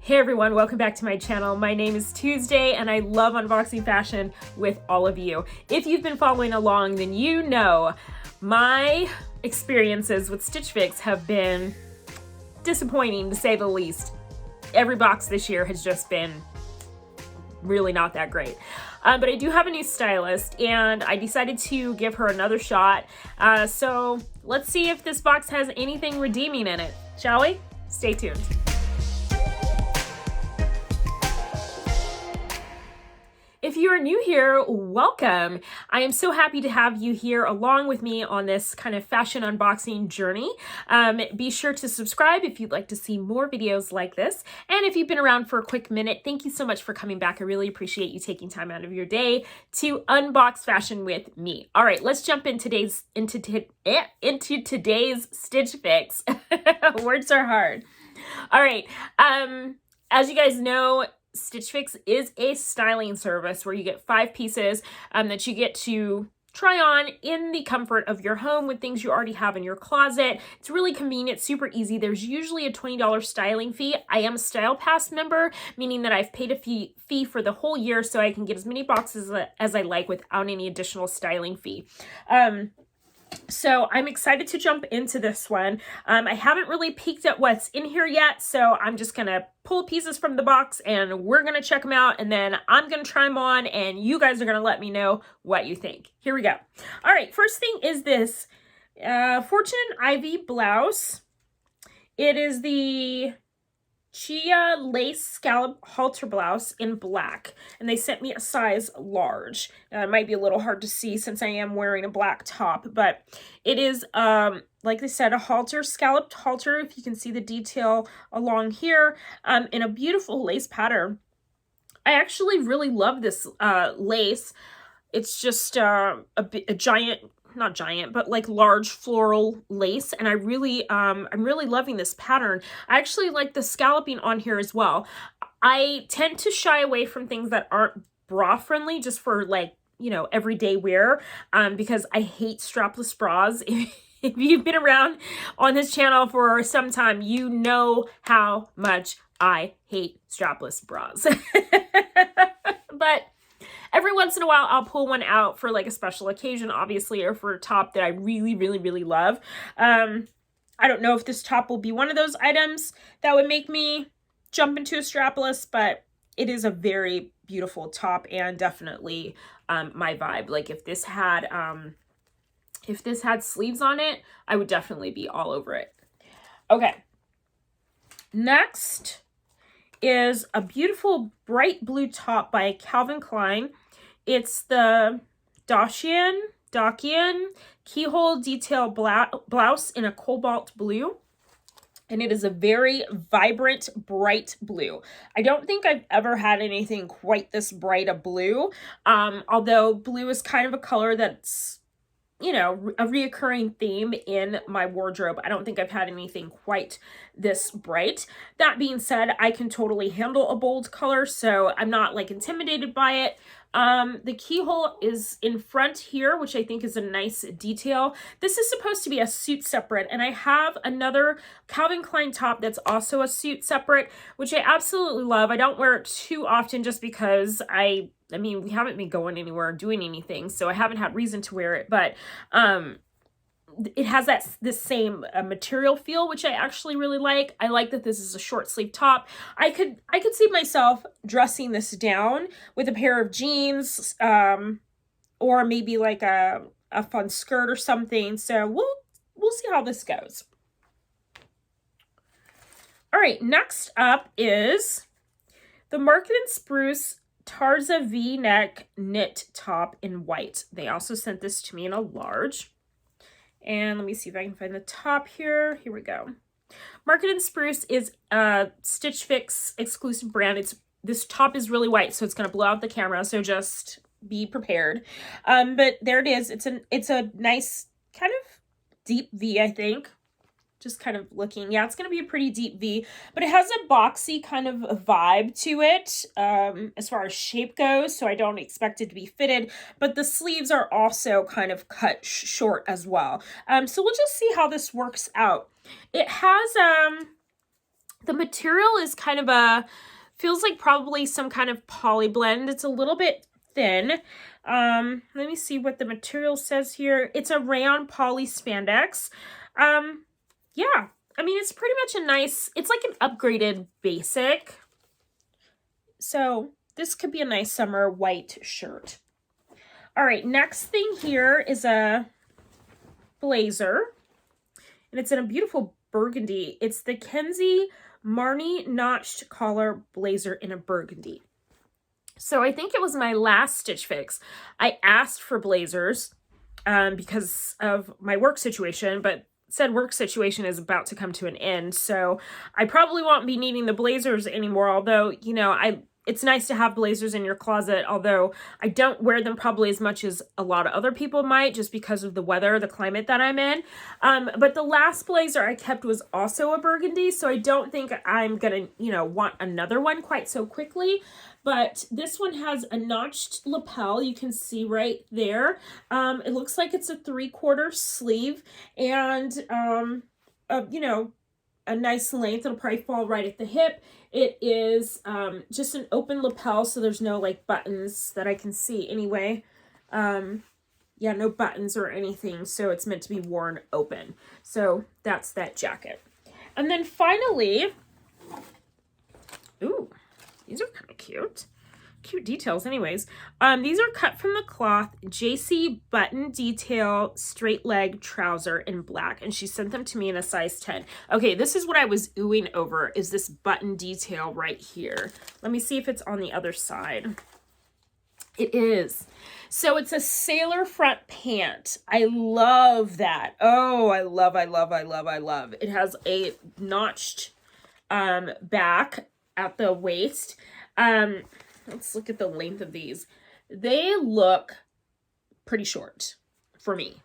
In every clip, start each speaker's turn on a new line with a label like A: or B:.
A: Hey everyone, welcome back to my channel. My name is Tuesday and I love unboxing fashion with all of you. If you've been following along, then you know my experiences with Stitch Fix have been disappointing to say the least. Every box this year has just been really not that great. But I do have a new stylist and I decided to give her another shot. So let's see if this box has anything redeeming in it, shall we? Stay tuned. If you are new here, welcome. I am so happy to have you here along with me on this kind of fashion unboxing journey. Be sure to subscribe if you'd like to see more videos like this. And if you've been around for a quick minute, thank you so much for coming back. I really appreciate you taking time out of your day to unbox fashion with me. All right, let's jump into today's Stitch Fix. Words are hard. All right, as you guys know, Stitch Fix is a styling service where you get 5 pieces that you get to try on in the comfort of your home with things you already have in your closet. It's really convenient, super easy. There's usually a $20 styling fee. I am a Style Pass member, meaning that I've paid a fee for the whole year so I can get as many boxes as I like without any additional styling fee. So I'm excited to jump into this one. I haven't really peeked at what's in here yet, so I'm just gonna pull pieces from the box and we're gonna check them out, and then I'm gonna try them on and you guys are gonna let me know what you think. Here we go. All right, first thing is this Fortune Ivy blouse. It is the Chiya lace scallop halter blouse in black, and they sent me a size large. It might be a little hard to see since I am wearing a black top, but it is like they said, a halter, scalloped halter, if you can see the detail along here, in a beautiful lace pattern. I actually really love this lace. It's just a giant, not giant, but like large floral lace, and I'm really loving this pattern. I actually like the scalloping on here as well. I tend to shy away from things that aren't bra friendly, just for, like, you know, everyday wear, because I hate strapless bras. If you've been around on this channel for some time, you know how much I hate strapless bras. But every once in a while, I'll pull one out for like a special occasion, obviously, or for a top that I really, really, really love. I don't know if this top will be one of those items that would make me jump into a strapless, but it is a very beautiful top and definitely my vibe. Like if this had sleeves on it, I would definitely be all over it. Okay. Next is a beautiful bright blue top by Calvin Klein. It's the Dacian Keyhole detail blouse in a cobalt blue. And it is a very vibrant, bright blue. I don't think I've ever had anything quite this bright a blue. Although blue is kind of a color that's, you know, a reoccurring theme in my wardrobe. I don't think I've had anything quite this bright. That being said, I can totally handle a bold color, so I'm not like intimidated by it. The keyhole is in front here, which I think is a nice detail. This is supposed to be a suit separate, and I have another Calvin Klein top that's also a suit separate, which I absolutely love. I don't wear it too often just because I mean, we haven't been going anywhere or doing anything, so I haven't had reason to wear it, but it has this same material feel, which I actually really like. I like that this is a short sleeve top. I could see myself dressing this down with a pair of jeans, or maybe like a fun skirt or something. So we'll see how this goes. All right, next up is the Market and Spruce Tarza V-neck knit top in white. They also sent this to me in a large. And let me see if I can find the top here. Here we go. Market and Spruce is a Stitch Fix exclusive brand. This top is really white, so it's going to blow out the camera, so just be prepared. But there it is. It's a nice kind of deep V, I think. Just kind of looking. Yeah, it's going to be a pretty deep V, but it has a boxy kind of a vibe to it as far as shape goes, so I don't expect it to be fitted, but the sleeves are also kind of cut short as well. So we'll just see how this works out. It has The material is kind of a, feels like probably some kind of poly blend. It's a little bit thin. Let me see what the material says here. It's a rayon poly spandex. Yeah, I mean, it's pretty much a nice, it's like an upgraded basic. So this could be a nice summer white shirt. All right, next thing here is a blazer, and it's in a beautiful burgundy. It's the KENSIE Marni notched collar blazer in a burgundy. So I think it was my last Stitch Fix. I asked for blazers because of my work situation, but said work situation is about to come to an end. So I probably won't be needing the blazers anymore, although, you know, it's nice to have blazers in your closet, although I don't wear them probably as much as a lot of other people might, just because of the weather, the climate that I'm in. But the last blazer I kept was also a burgundy, so I don't think I'm gonna, you know, want another one quite so quickly. But this one has a notched lapel, you can see right there. It looks like it's a 3/4 sleeve, and you know, a nice length. It'll probably fall right at the hip. It is just an open lapel, so there's no like buttons that I can see anyway. Yeah, no buttons or anything, so it's meant to be worn open. So that's that jacket. And then finally, ooh, these are kind of cute. Cute details anyways. These are cut from the cloth Jacey button detail straight leg trouser in black, and she sent them to me in a size 10. Okay, this is what I was oohing over, is this button detail right here. Let me see if it's on the other side. It is. So it's a sailor front pant. I love that. Oh, I love. It has a notched back at the waist. Let's look at the length of these. They look pretty short for me.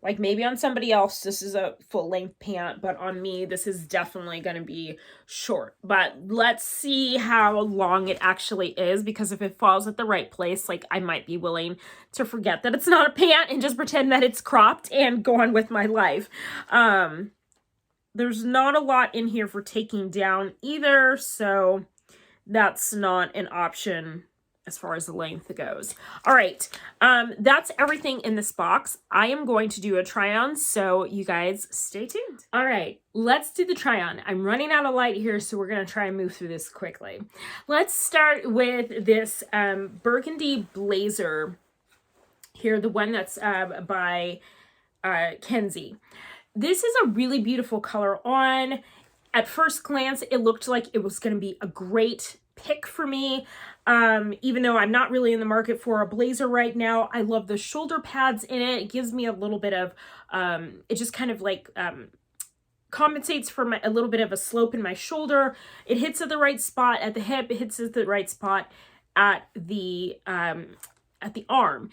A: Like maybe on somebody else, this is a full length pant, but on me, this is definitely going to be short. But let's see how long it actually is, because if it falls at the right place, like I might be willing to forget that it's not a pant and just pretend that it's cropped and go on with my life. There's not a lot in here for taking down either, so that's not an option as far as the length goes. All right, that's everything in this box. I am going to do a try on, so you guys stay tuned. All right, let's do the try on. I'm running out of light here, so we're gonna try and move through this quickly. Let's start with this burgundy blazer here, the one that's by KENSIE. This is a really beautiful color on. At first glance, it looked like it was going to be a great pick for me. Even though I'm not really in the market for a blazer right now, I love the shoulder pads in it. It gives me a little bit of, it just kind of like compensates for a little bit of a slope in my shoulder. It hits at the right spot at the hip. It hits at the right spot at the arm.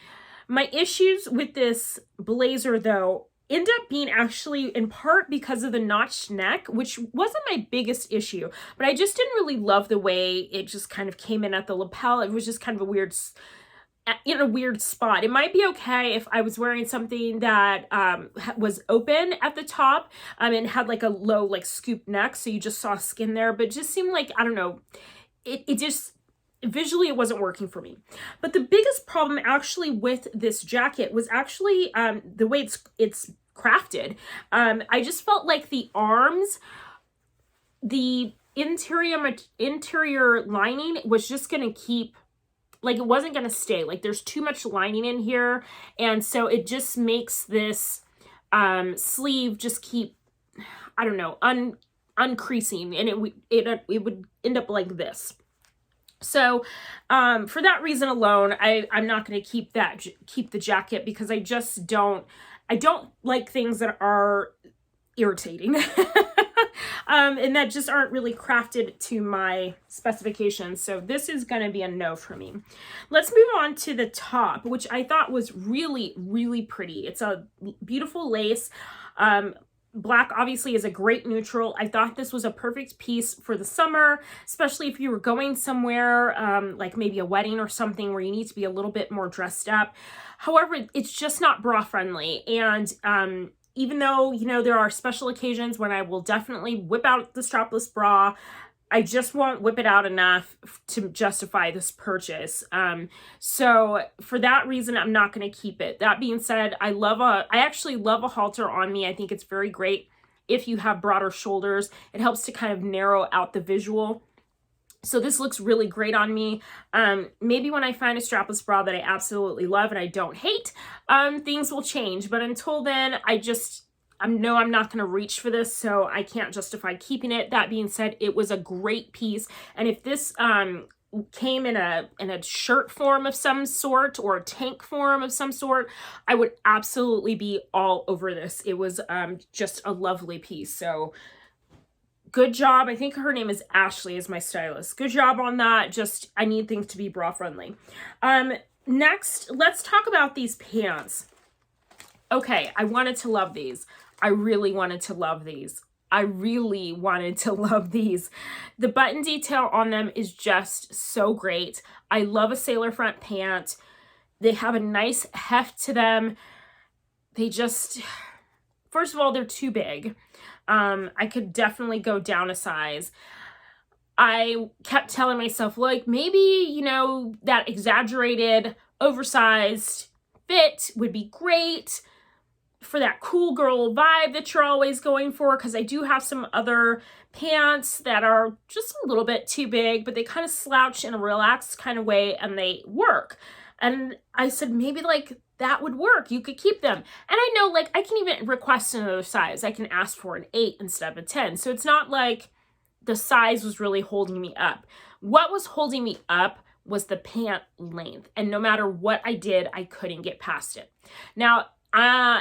A: My issues with this blazer, though, end up being actually in part because of the notched neck, which wasn't my biggest issue, but I just didn't really love the way it just kind of came in at the lapel. It was just kind of a weird, in a weird spot. It might be okay if I was wearing something that was open at the top and had like a low like scoop neck, so you just saw skin there, but it just seemed like, I don't know, it just visually it wasn't working for me. But the biggest problem actually with this jacket was actually the way it's crafted. I just felt like the arms, the interior lining was just gonna keep, like it wasn't gonna stay. Like there's too much lining in here, and so it just makes this sleeve just keep, I don't know, uncreasing, and it would end up like this. So for that reason alone, I'm not going to keep the jacket, because I just don't like things that are irritating and that just aren't really crafted to my specifications. So this is going to be a no for me. Let's move on to the top, which I thought was really, really pretty. It's a beautiful lace. Black obviously is a great neutral. I thought this was a perfect piece for the summer, especially if you were going somewhere like maybe a wedding or something where you need to be a little bit more dressed up. However, it's just not bra friendly, and even though, you know, there are special occasions when I will definitely whip out the strapless bra, I just won't whip it out enough to justify this purchase. So for that reason, I'm not going to keep it. That being said, I actually love a halter on me. I think it's very great if you have broader shoulders. It helps to kind of narrow out the visual. So this looks really great on me. Maybe when I find a strapless bra that I absolutely love and I don't hate, things will change. But until then, I know I'm not going to reach for this, so I can't justify keeping it. That being said, it was a great piece. And if this came in a shirt form of some sort or a tank form of some sort, I would absolutely be all over this. It was just a lovely piece. So good job. I think her name is Ashley, is my stylist. Good job on that. Just, I need things to be bra friendly. Next, let's talk about these pants. Okay, I wanted to love these. I really wanted to love these. I really wanted to love these. The button detail on them is just so great. I love a sailor front pant. They have a nice heft to them. They just, first of all, they're too big. I could definitely go down a size. I kept telling myself, like, maybe, you know, that exaggerated, oversized fit would be great for that cool girl vibe that you're always going for, because I do have some other pants that are just a little bit too big, but they kind of slouch in a relaxed kind of way and they work. And I said, maybe like that would work. You could keep them. And I know, like, I can even request another size. I can ask for an 8 instead of a 10. So it's not like the size was really holding me up. What was holding me up was the pant length. And no matter what I did, I couldn't get past it. Now,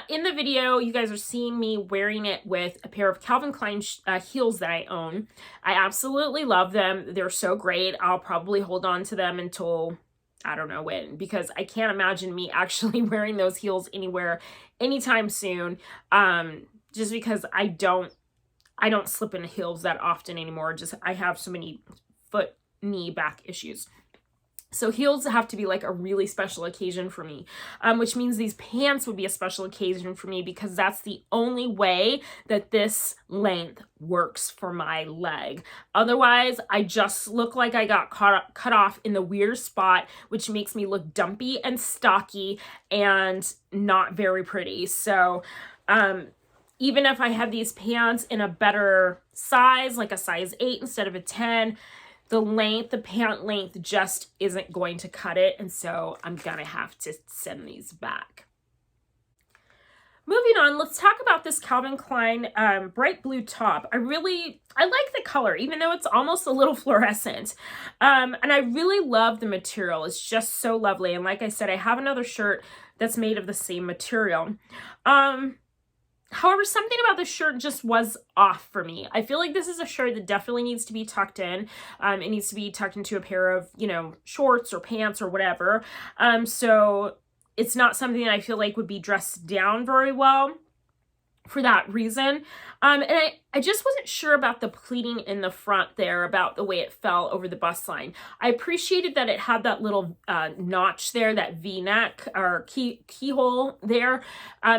A: in the video, you guys are seeing me wearing it with a pair of Calvin Klein heels that I own. I absolutely love them. They're so great. I'll probably hold on to them until I don't know when, because I can't imagine me actually wearing those heels anywhere anytime soon. Just because I don't slip into heels that often anymore. Just, I have so many foot, knee, back issues. So heels have to be like a really special occasion for me, which means these pants would be a special occasion for me, because that's the only way that this length works for my leg. Otherwise, I just look like I got cut off in the weird spot, which makes me look dumpy and stocky and not very pretty. So even if I had these pants in a better size, like a size 8 instead of a 10, the pant length just isn't going to cut it. And so I'm gonna have to send these back. Moving on, let's talk about this Calvin Klein bright blue top. I like the color, even though it's almost a little fluorescent. And I really love the material. It's just so lovely. And like I said, I have another shirt that's made of the same material. However, something about this shirt just was off for me. I feel like this is a shirt that definitely needs to be tucked in. It needs to be tucked into a pair of, you know, shorts or pants or whatever. So it's not something that I feel like would be dressed down very well for that reason. And I just wasn't sure about the pleating in the front there, about the way it fell over the bust line. I appreciated that it had that little notch there, that V-neck or keyhole there,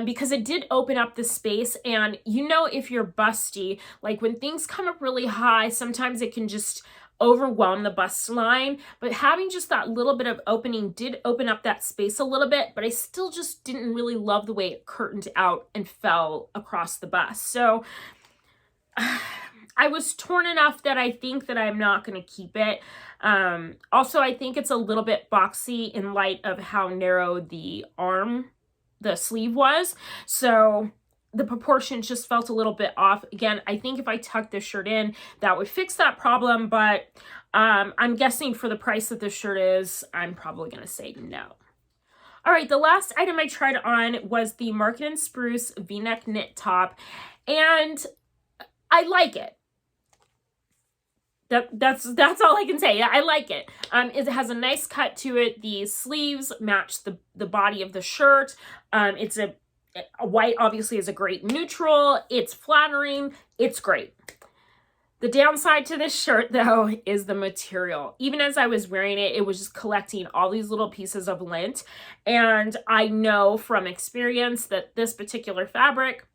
A: because it did open up the space. And you know, if you're busty, like when things come up really high, sometimes it can just overwhelm the bust line, but having just that little bit of opening did open up that space a little bit, but I still just didn't really love the way it curtained out and fell across the bust. So I was torn enough that I think that I'm not going to keep it. Also, I think it's a little bit boxy in light of how narrow the sleeve was. So the proportions just felt a little bit off. Again, I think if I tucked this shirt in, that would fix that problem, but I'm guessing for the price that this shirt is, I'm probably going to say no. All right, the last item I tried on was the Marni Spruce V-neck knit top, and I like it. That's all I can say. I like it. It has a nice cut to it. The sleeves match the body of the shirt. It's a white obviously is a great neutral. It's flattering. It's great. The downside to this shirt, though, is the material. Even as I was wearing it, it was just collecting all these little pieces of lint. And I know from experience that this particular fabric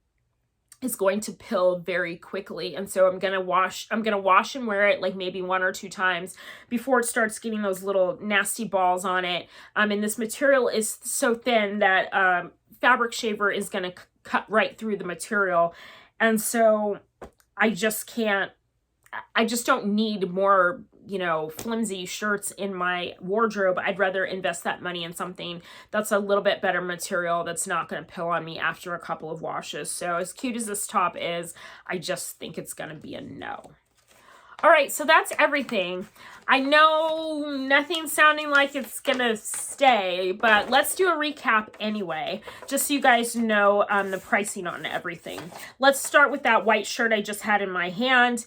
A: is going to pill very quickly. And so I'm gonna wash and wear it like maybe 1 or 2 times before it starts getting those little nasty balls on it. And this material is so thin that fabric shaver is gonna cut right through the material. And so I just don't need more, you know, flimsy shirts in my wardrobe. I'd rather invest that money in something that's a little bit better material that's not going to pill on me after a couple of washes. So as cute as this top is, I just think it's going to be a no. All right, so that's everything. I know nothing's sounding like it's gonna stay, but let's do a recap anyway, just so you guys know the pricing on everything. Let's start with that white shirt I just had in my hand.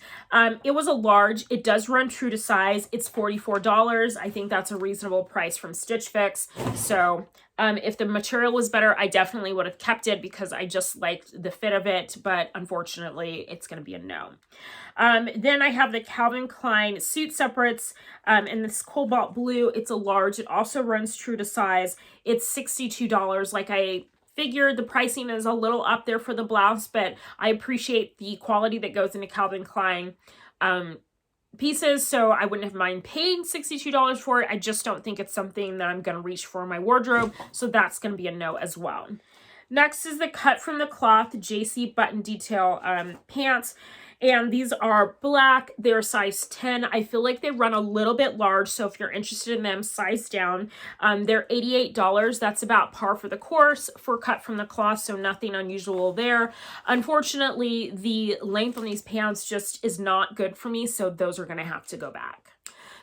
A: It was a large. It does run true to size. It's $44. I think that's a reasonable price from Stitch Fix. So if the material was better, I definitely would have kept it because I just liked the fit of it, but unfortunately, it's going to be a no. Then I have the Calvin Klein suit separates in this cobalt blue. It's a large. It also runs true to size. It's $62. Like I figured, the pricing is a little up there for the blouse, but I appreciate the quality that goes into Calvin Klein pieces, so I wouldn't have mind paying $62 for it. I just don't think it's something that I'm going to reach for in my wardrobe, so that's going to be a no as well. Next is the Cut from the Cloth Jacey button detail pants, and these are black. They're size 10. I feel like they run a little bit large, so if you're interested in them, size down. They're $88. That's about par for the course for Cut from the Cloth, so nothing unusual there. Unfortunately, the length on these pants just is not good for me, so those are going to have to go back.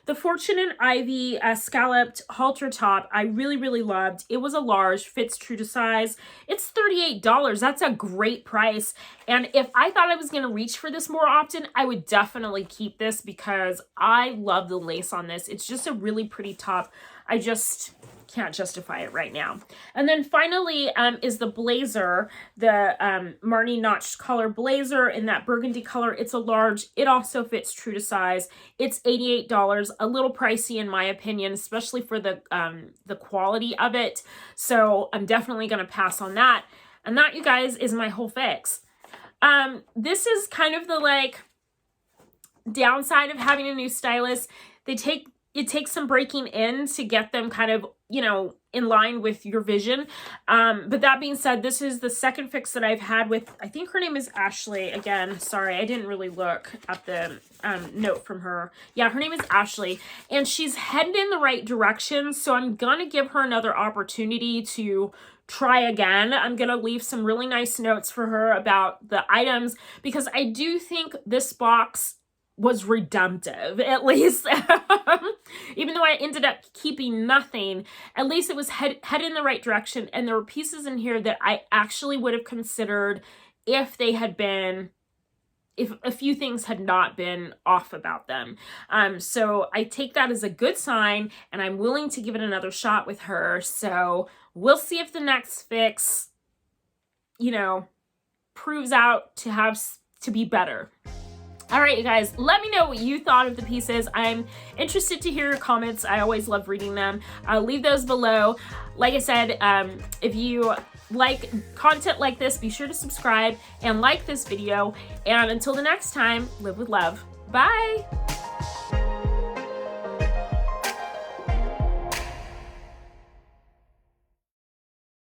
A: The Fortune and Ivy Scalloped halter top, I really, really loved. It was a large, fits true to size. It's $38. That's a great price. And if I thought I was going to reach for this more often, I would definitely keep this because I love the lace on this. It's just a really pretty top. I just can't justify it right now. And then finally is the blazer, the Marni notched collar blazer in that burgundy color. It's a large. It also fits true to size. It's $88, a little pricey in my opinion, especially for the quality of it. So I'm definitely going to pass on that. And that, you guys, is my whole fix. This is kind of the like downside of having a new stylist. It takes some breaking in to get them kind of, you know, in line with your vision. But that being said, this is the second fix that I've had with, I think her name is Ashley. Again, sorry, I didn't really look at the note from her. Yeah, her name is Ashley, and she's headed in the right direction. So I'm going to give her another opportunity to try again. I'm going to leave some really nice notes for her about the items because I do think this box was redemptive, at least. Even though I ended up keeping nothing, at least it was head in the right direction. And there were pieces in here that I actually would have considered if they had been, if a few things had not been off about them. So I take that as a good sign, and I'm willing to give it another shot with her. So we'll see if the next fix, you know, proves out to be better. All right, you guys, let me know what you thought of the pieces. I'm interested to hear your comments. I always love reading them. Leave those below. Like I said, if you like content like this, be sure to subscribe and like this video. And until the next time, live with love. Bye.